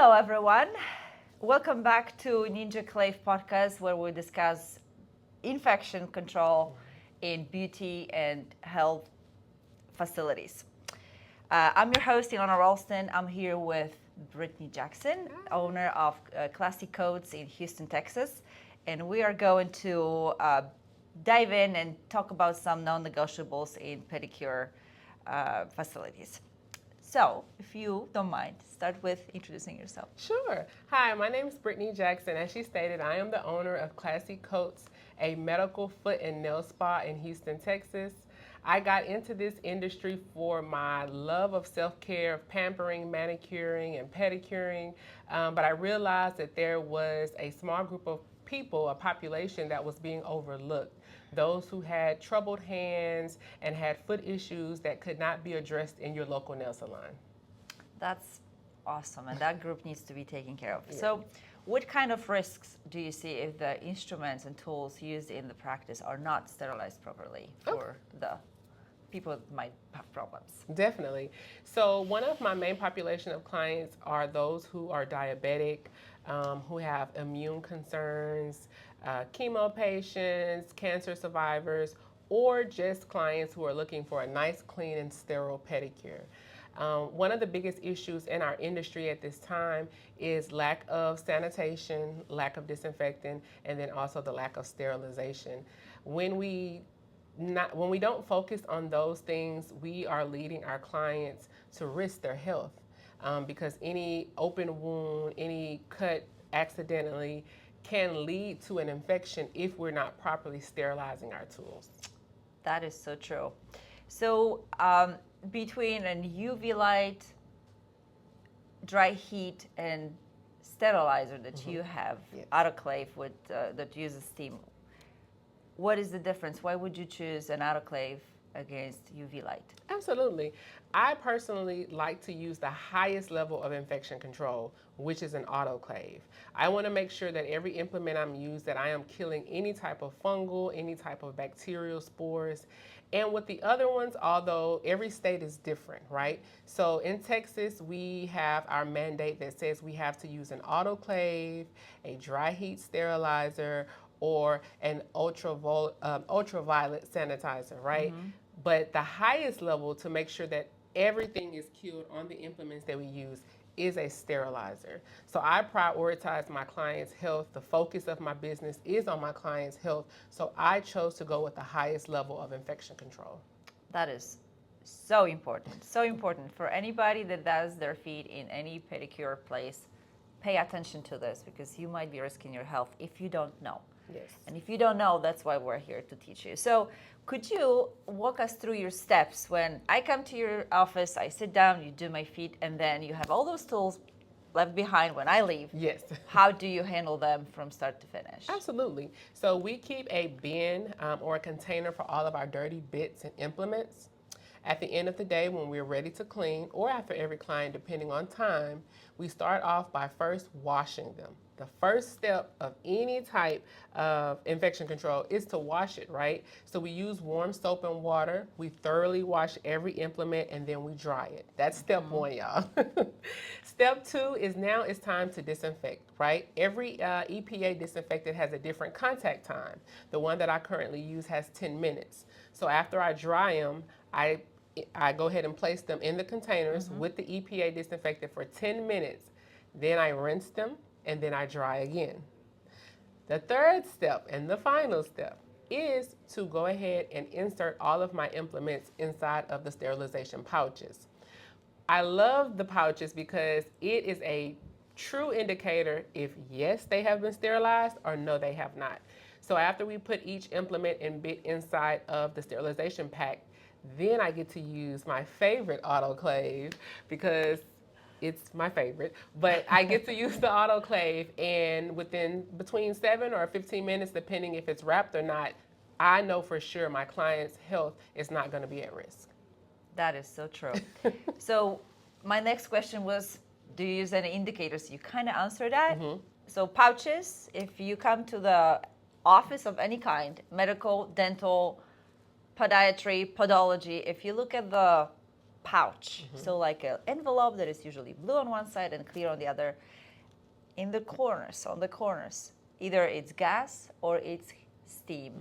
Hello, everyone. Welcome back to Clave Podcast, where we discuss infection control in beauty and health facilities. I'm your host, Ilana Ralston. I'm here with Brittany Jackson, owner of Klassy Koats in Houston, Texas. And we are going to dive in and talk about some non-negotiables in pedicure facilities. So, if you don't mind, start with introducing yourself. Sure. Hi, my name is Brittany Jackson. As she stated, I am the owner of Klassy Koats, a medical foot and nail spa in Houston, Texas. I got into this industry for my love of self-care, of pampering, manicuring, and pedicuring, but I realized that there was a small group of people, a population that was being overlooked. Those who had troubled hands and had foot issues that could not be addressed in your local nail salon. That's awesome, and that group needs to be taken care of. Yeah. So, what kind of risks do you see if the instruments and tools used in the practice are not sterilized properly for the people that might have problems? Definitely. So one of my main population of clients are those who are diabetic, who have immune concerns, chemo patients, cancer survivors, or just clients who are looking for a nice, clean, and sterile pedicure. One of the biggest issues in our industry at this time is lack of sanitation, lack of disinfectant, and then also the lack of sterilization. When we don't focus on those things, we are leading our clients to risk their health because any open wound, any cut accidentally can lead to an infection if we're not properly sterilizing our tools. That is so true. So, between an UV light, dry heat, and sterilizer that you have, Yes. autoclave with that uses steam, what is the difference? Why would you choose an autoclave against UV light? Absolutely. I personally like to use the highest level of infection control, which is an autoclave. I want to make sure that every implement I'm using, that I am killing any type of fungal, any type of bacterial spores. And with the other ones, although every state is different, right? So in Texas, we have our mandate that says we have to use an autoclave, a dry heat sterilizer, or an ultraviolet sanitizer, right? Mm-hmm. But the highest level to make sure that everything is killed on the implements that we use is a sterilizer. So I prioritize my client's health. The focus of my business is on my client's health. So I chose to go with the highest level of infection control. That is so important. So important for anybody that does their feet in any pedicure place. Pay attention to this because you might be risking your health if you don't know. Yes. And if you don't know, that's why we're here to teach you. So could you walk us through your steps when I come to your office, I sit down, you do my feet, and then you have all those tools left behind when I leave? Yes. How do you handle them from start to finish? Absolutely. So we keep a bin or a container for all of our dirty bits and implements. At the end of the day, when we're ready to clean, or after every client, depending on time, we start off by first washing them. The first step of any type of infection control is to wash it, right? So we use warm soap and water. We thoroughly wash every implement and then we dry it. That's step one, y'all. Step two is now it's time to disinfect, right? Every EPA disinfectant has a different contact time. The one that I currently use has 10 minutes. So after I dry them, I go ahead and place them in the containers with the EPA disinfectant for 10 minutes. Then I rinse them and then I dry again. The third step and the final step is to go ahead and insert all of my implements inside of the sterilization pouches. I love the pouches because it is a true indicator if yes, they have been sterilized or no, they have not. So after we put each implement and bit inside of the sterilization pack, then I get to use my favorite autoclave because it's my favorite, but I get to use the autoclave and between 7 or 15 minutes, depending if it's wrapped or not, I know for sure my client's health is not going to be at risk. That is so true. So my next question was, do you use any indicators? You kind of answered that. Mm-hmm. So pouches, if you come to the office of any kind, medical, dental, podiatry, podology, if you look at the pouch. So like an envelope that is usually blue on one side and clear on the other. In the corners, on the corners, either it's gas or it's steam.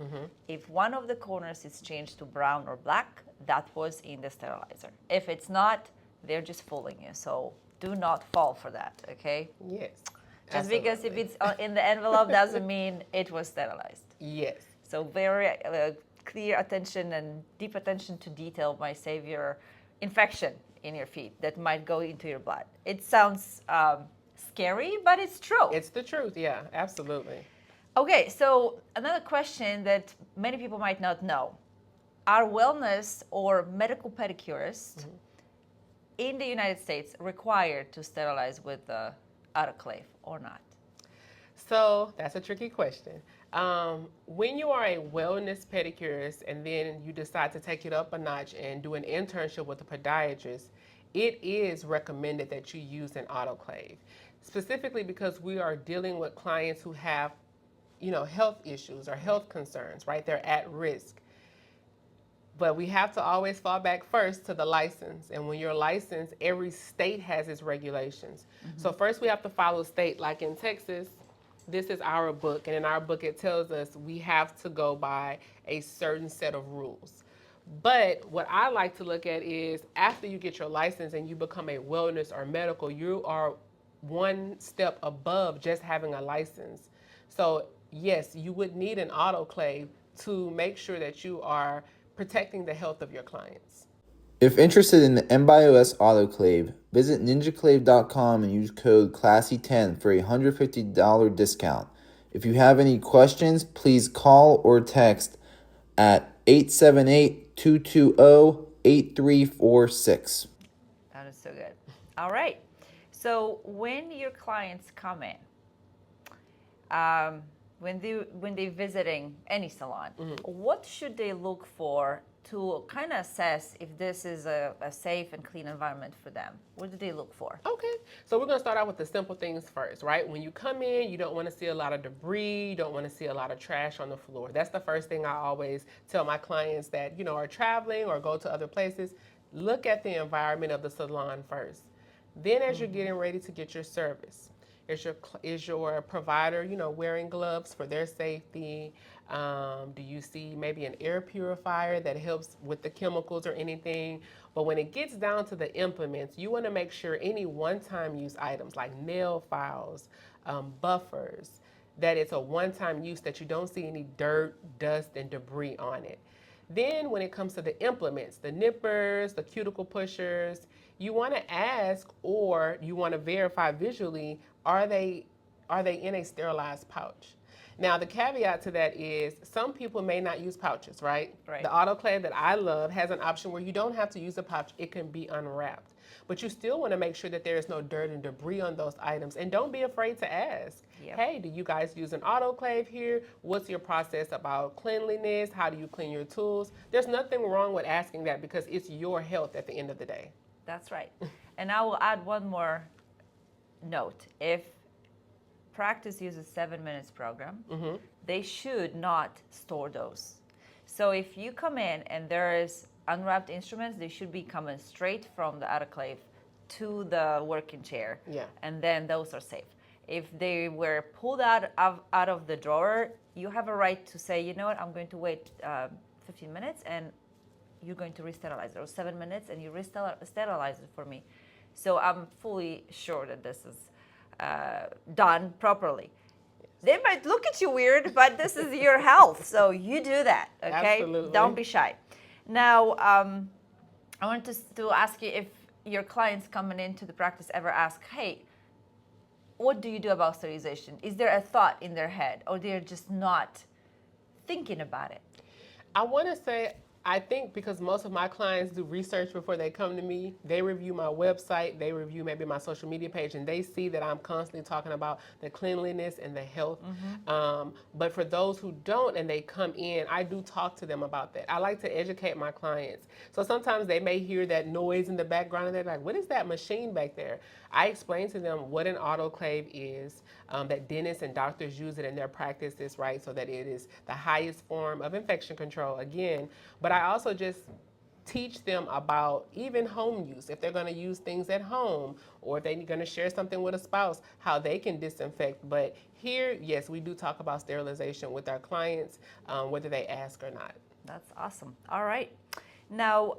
If one of the corners is changed to brown or black, that was in the sterilizer. If it's not, they're just fooling you. So do not fall for that, okay? Yes. Just because if it's in the envelope doesn't mean it was sterilized. Yes. So very clear attention and deep attention to detail might save your infection in your feet that might go into your blood. It sounds scary, but it's true. It's the truth. Yeah, absolutely. Okay, so another question that many people might not know. Are wellness or medical pedicurists in the United States required to sterilize with the autoclave or not? So that's a tricky question. When you are a wellness pedicurist and then you decide to take it up a notch and do an internship with a podiatrist, it is recommended that you use an autoclave, specifically because we are dealing with clients who have, health issues or health concerns, right? They're at risk. But we have to always fall back first to the license. And when you're licensed, every state has its regulations. So first we have to follow state. Like in Texas, this is our book. And in our book, it tells us we have to go by a certain set of rules. But what I like to look at is after you get your license and you become a wellness or medical, you are one step above just having a license. So yes, you would need an autoclave to make sure that you are protecting the health of your clients. If interested in the MBIOS autoclave, visit ninjaclave.com and use code Klassy10 for a $150 discount. If you have any questions, please call or text at 878-220-8346. That is so good. All right. So when your clients come in, when they're visiting any salon, what should they look for to kind of assess if this is a safe and clean environment for them? What do they look for? Okay, so we're going to start out with the simple things first, right? When you come in, you don't want to see a lot of debris, you don't want to see a lot of trash on the floor. That's the first thing I always tell my clients that, are traveling or go to other places. Look at the environment of the salon first. Then as you're getting ready to get your service, is your provider, wearing gloves for their safety? Do you see maybe an air purifier that helps with the chemicals or anything? But when it gets down to the implements, you want to make sure any one-time use items like nail files, buffers, that it's a one-time use, that you don't see any dirt, dust, and debris on it. Then when it comes to the implements, the nippers, the cuticle pushers, you want to ask or you want to verify visually, are they in a sterilized pouch? Now, the caveat to that is some people may not use pouches, right? The autoclave that I love has an option where you don't have to use a pouch. It can be unwrapped. But you still want to make sure that there is no dirt and debris on those items. And don't be afraid to ask, hey, do you guys use an autoclave here? What's your process about cleanliness? How do you clean your tools? There's nothing wrong with asking that because it's your health at the end of the day. That's right. And I will add one more note. If practice uses 7 minutes program, they should not store those. So if you come in and there is unwrapped instruments, they should be coming straight from the autoclave to the working chair. And then those are safe. If they were pulled out of the drawer, you have a right to say, you know what, I'm going to wait 15 minutes and you're going to re-sterilize it, or 7 minutes and you re-sterilize it for me. So I'm fully sure that this is done properly. They might look at you weird, but this is your health, so you do that, okay? Absolutely. Don't be shy. Now, I wanted to ask you if your clients coming into the practice ever ask, hey, what do you do about sterilization? Is there a thought in their head, or they're just not thinking about it? I want to say, I think because most of my clients do research before they come to me, they review my website, they review maybe my social media page, and they see that I'm constantly talking about the cleanliness and the health. But for those who don't and they come in, I do talk to them about that. I like to educate my clients. So sometimes they may hear that noise in the background and they're like, what is that machine back there? I explain to them what an autoclave is, that dentists and doctors use it in their practices, right? So that it is the highest form of infection control, again. But I also just teach them about even home use, if they're going to use things at home, or if they're going to share something with a spouse, how they can disinfect. But here, yes, we do talk about sterilization with our clients, whether they ask or not. That's awesome. All right. Now,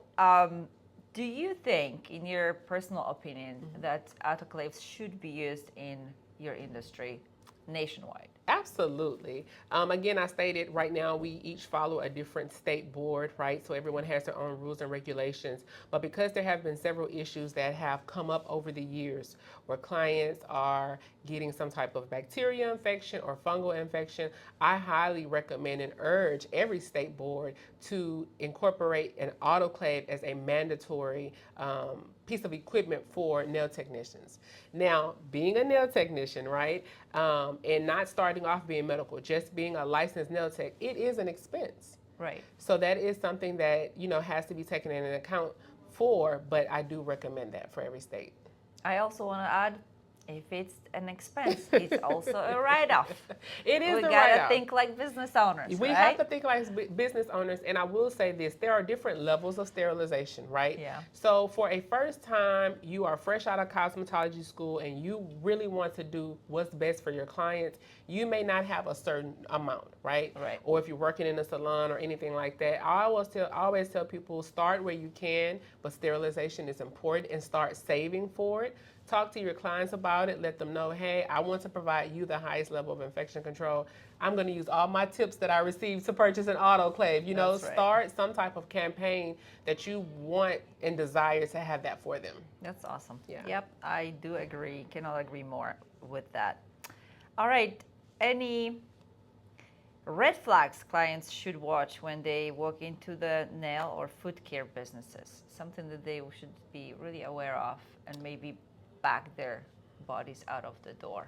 do you think, in your personal opinion, that autoclaves should be used in your industry nationwide? Absolutely. Again, I stated right now we each follow a different state board, right? So everyone has their own rules and regulations. But because there have been several issues that have come up over the years where clients are getting some type of bacteria infection or fungal infection, I highly recommend and urge every state board to incorporate an autoclave as a mandatory piece of equipment for nail technicians. Now, being a nail technician, right, and not starting off being medical, just being a licensed nail tech, it is an expense. Right. So that is something that, has to be taken into account for, but I do recommend that for every state. I also want to add, if it's an expense, it's also a write-off. It is we a gotta write-off. think like business owners. We right? have to think like business owners, and I will say this: there are different levels of sterilization, right? Yeah. So for a first time, you are fresh out of cosmetology school, and you really want to do what's best for your clients. You may not have a certain amount, right? Right. Or if you're working in a salon or anything like that, I always tell people, start where you can, but sterilization is important, and start saving for it. Talk to your clients about it. Let them know, hey, I want to provide you the highest level of infection control. I'm going to use all my tips that I received to purchase an autoclave. That's right. Start some type of campaign that you want and desire to have that for them. That's awesome. Yeah. Yep, I do agree. Cannot agree more with that. All right. Any red flags clients should watch when they walk into the nail or foot care businesses? Something that they should be really aware of and maybe back their bodies out of the door.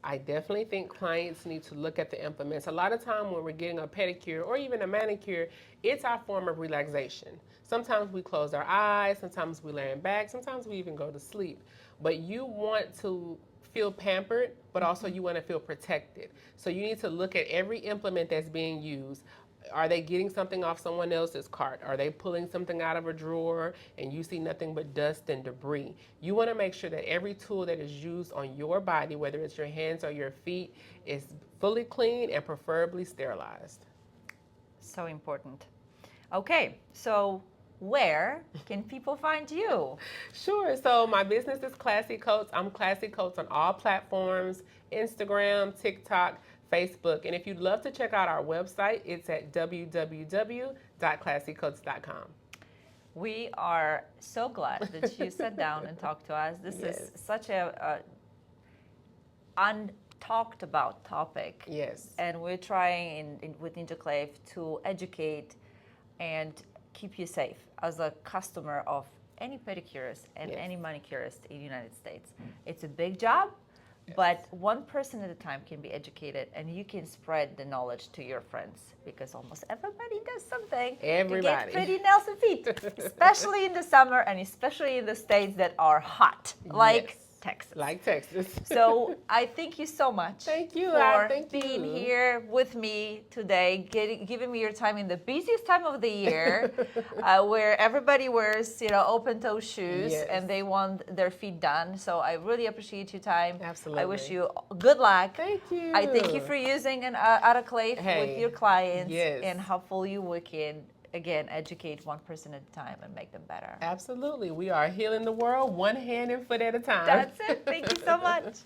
I definitely think clients need to look at the implements. A lot of time when we're getting a pedicure or even a manicure, it's our form of relaxation. Sometimes we close our eyes, sometimes we lay back, sometimes we even go to sleep. But you want to feel pampered, but also you want to feel protected. So you need to look at every implement that's being used. Are they getting something off someone else's cart? Are they pulling something out of a drawer and you see nothing but dust and debris? You want to make sure that every tool that is used on your body, whether it's your hands or your feet, is fully clean and preferably sterilized. So important. Okay, so where can people find you? Sure. So my business is Klassy Koats. I'm Klassy Koats on all platforms, Instagram, TikTok, Facebook. And if you'd love to check out our website, it's at www.classycoats.com. We are so glad that you sat down and talked to us. This is such a untalked about topic. Yes. And we're trying with Ninja Clave to educate and keep you safe as a customer of any pedicurist and any manicurist in the United States. It's a big job. But one person at a time can be educated, and you can spread the knowledge to your friends, because almost everybody does something to get pretty nails and feet, especially in the summer and especially in the states that are hot, like Texas. Like Texas. So I thank you so much Thank you. for being here with me today, giving me your time in the busiest time of the year, where everybody wears, open-toe shoes and they want their feet done. So I really appreciate your time. Absolutely. I wish you good luck. Thank you. I thank you for using an autoclave with your clients, Yes. and hopefully we can again educate one person at a time and make them better. Absolutely. We are healing the world one hand and foot at a time. That's it. Thank you so much.